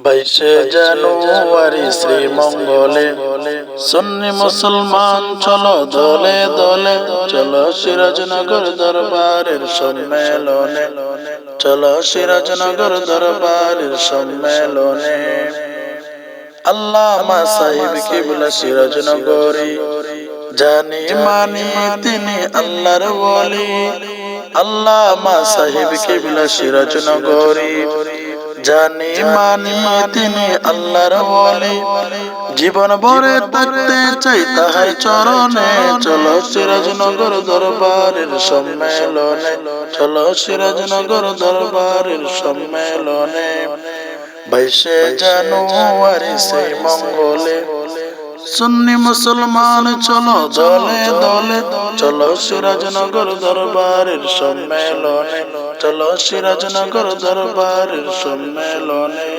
বাইশে জানুয়ারি শ্রীমঙ্গলে সুন্নি মুসলমান চলো দলে দলে, চলো সিরাজনগর দরবারের সম্মেলনে, চলো সিরাজনগর দরবারের সম্মেলনে। আল্লামা সাহেব কিবলা সিরাজনগরী, জানি মানি তিনি আল্লাহর ওয়ালি। আল্লামা সাহেব কিবলা সিরাজনগরী, জানি মানি তিনি আল্লাহর ওয়ালি। জীবন ভরে থাকতে চাই তাহার চরণে, চলো সিরাজনগর দরবারের সম্মেলনে, চলো সিরাজনগর দরবারের সম্মেলনে। বাইশে জানুয়ারি সেই মঙ্গলে সুন্নি মুসলমান চলো দলে দলে, চলো সিরাজনগর দরবারের সম্মেলনে, চলো সিরাজনগর দরবারের সম্মেলনে।